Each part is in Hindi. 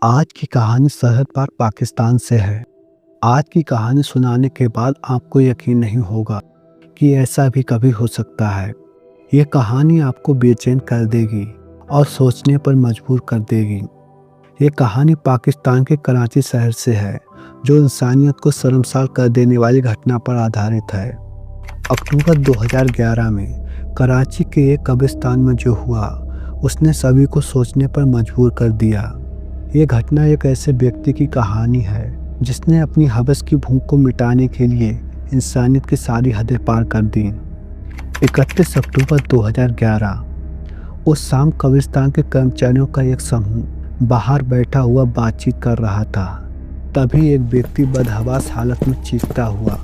आज की कहानी सरहद पार पाकिस्तान से है। आज की कहानी सुनाने के बाद आपको यकीन नहीं होगा कि ऐसा भी कभी हो सकता है। ये कहानी आपको बेचैन कर देगी और सोचने पर मजबूर कर देगी। ये कहानी पाकिस्तान के कराची शहर से है, जो इंसानियत को शर्मसार कर देने वाली घटना पर आधारित है। अक्टूबर 2011 में कराची के एक कब्रिस्तान में जो हुआ, उसने सभी को सोचने पर मजबूर कर दिया। ये घटना एक ऐसे व्यक्ति की कहानी है जिसने अपनी हवस की भूख को मिटाने के लिए इंसानियत की सारी हदें पार कर दी। 31 अक्टूबर 2011 उस शाम कब्रिस्तान के कर्मचारियों का एक समूह बाहर बैठा हुआ बातचीत कर रहा था। तभी एक व्यक्ति बदहवास हालत में चीखता हुआ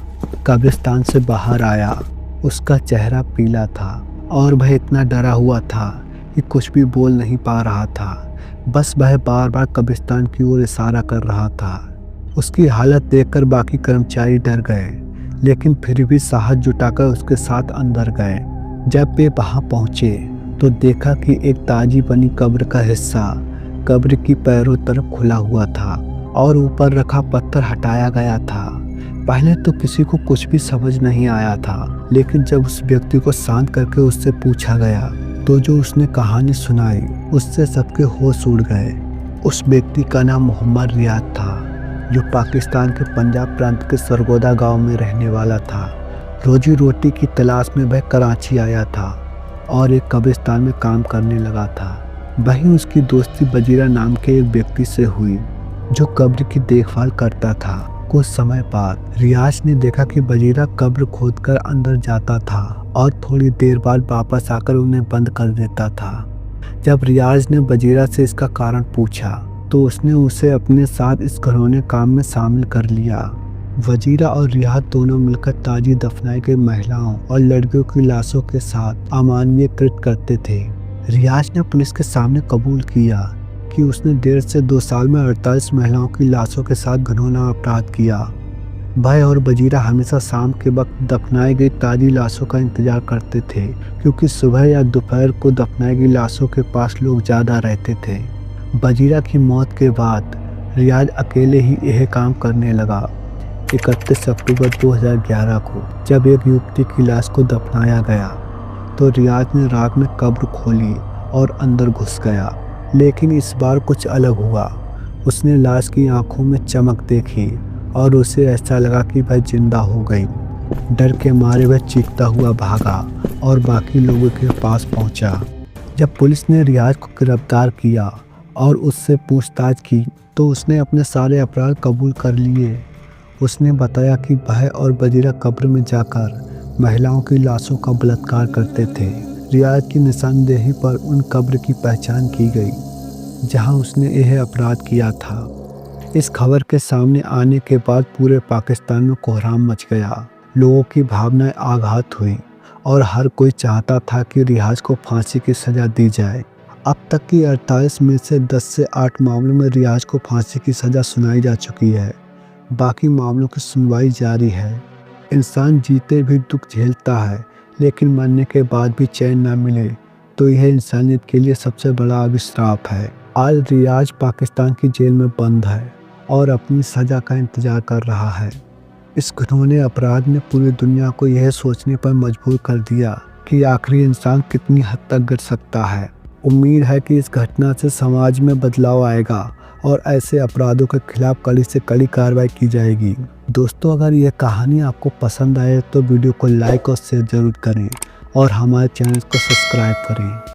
कब्रिस्तान से बाहर आया। उसका चेहरा पीला था और वह इतना डरा हुआ था कि कुछ भी बोल नहीं पा रहा था। बस वह बार बार कब्रिस्तान की ओर इशारा कर रहा था। उसकी हालत देखकर बाकी कर्मचारी डर गए, लेकिन फिर भी साहस जुटाकर उसके साथ अंदर गए। जब वे वहां पहुंचे तो देखा कि एक ताजी बनी कब्र का हिस्सा कब्र की पैरों तरफ खुला हुआ था और ऊपर रखा पत्थर हटाया गया था। पहले तो किसी को कुछ भी समझ नहीं आया था, लेकिन जब उस व्यक्ति को शांत करके उससे पूछा गया तो जो उसने कहानी सुनाई उससे सबके होश उड़ गए। उस व्यक्ति का नाम मोहम्मद रियाज था, जो पाकिस्तान के पंजाब प्रांत के सरगोदा गांव में रहने वाला था। रोजी रोटी की तलाश में वह कराची आया था और एक कब्रिस्तान में काम करने लगा था। वहीं उसकी दोस्ती बजीरा नाम के एक व्यक्ति से हुई, जो कब्र की देखभाल करता था। कुछ समय बाद रियाज ने देखा कि बजीरा कब्र खोदकर अंदर जाता था और थोड़ी देर बाद वापस आकर उन्हें बंद कर देता था। जब रियाज ने बजीरा से इसका कारण पूछा तो उसने उसे अपने साथ इस घिनौने काम में शामिल कर लिया। वजीरा और रियाज दोनों मिलकर ताजी दफनाई गई महिलाओं और लड़कियों की लाशों के साथ अमानवीय कृत्य करते थे। रियाज ने पुलिस के सामने कबूल किया कि उसने 1.5 से 2 साल में 48 महिलाओं की लाशों के साथ घिनौना अपराध किया। भाई और बजीरा हमेशा शाम के वक्त दफनाई गई ताजी लाशों का इंतजार करते थे, क्योंकि सुबह या दोपहर को दफनाई गई लाशों के पास लोग ज़्यादा रहते थे। बजीरा की मौत के बाद रियाज अकेले ही यह काम करने लगा। 31 अक्टूबर 2011 को जब एक युवती की लाश को दफनाया गया तो रियाज ने रात में कब्र खोली और अंदर घुस गया, लेकिन इस बार कुछ अलग हुआ। उसने लाश की आंखों में चमक देखी और उसे ऐसा लगा कि वह जिंदा हो गई। डर के मारे वह चीखता हुआ भागा और बाकी लोगों के पास पहुंचा। जब पुलिस ने रियाज को गिरफ्तार किया और उससे पूछताछ की तो उसने अपने सारे अपराध कबूल कर लिए। उसने बताया कि वह और बजीरा कब्र में जाकर महिलाओं की लाशों का बलात्कार करते थे। रियाज की निशानदेही पर उन कब्र की पहचान की गई जहां उसने यह अपराध किया था। इस खबर के सामने आने के बाद पूरे पाकिस्तान में कोहराम मच गया। लोगों की भावनाएं आघात हुई और हर कोई चाहता था कि रियाज को फांसी की सज़ा दी जाए। अब तक की 48 में से 10 से 8 मामलों में रियाज को फांसी की सज़ा सुनाई जा चुकी है। बाकी मामलों की सुनवाई जारी है। इंसान जीते भी दुख झेलता है, लेकिन मरने के बाद भी चैन ना मिले तो यह इंसानियत के लिए सबसे बड़ा अभिशाप है। आज रियाज पाकिस्तान की जेल में बंद है और अपनी सज़ा का इंतजार कर रहा है। इस घिनौने अपराध ने पूरी दुनिया को यह सोचने पर मजबूर कर दिया कि आखिरी इंसान कितनी हद तक गिर सकता है। उम्मीद है कि इस घटना से समाज में बदलाव आएगा और ऐसे अपराधों के खिलाफ कड़ी से कड़ी कार्रवाई की जाएगी। दोस्तों, अगर यह कहानी आपको पसंद आए तो वीडियो को लाइक और शेयर जरूर करें और हमारे चैनल को सब्सक्राइब करें।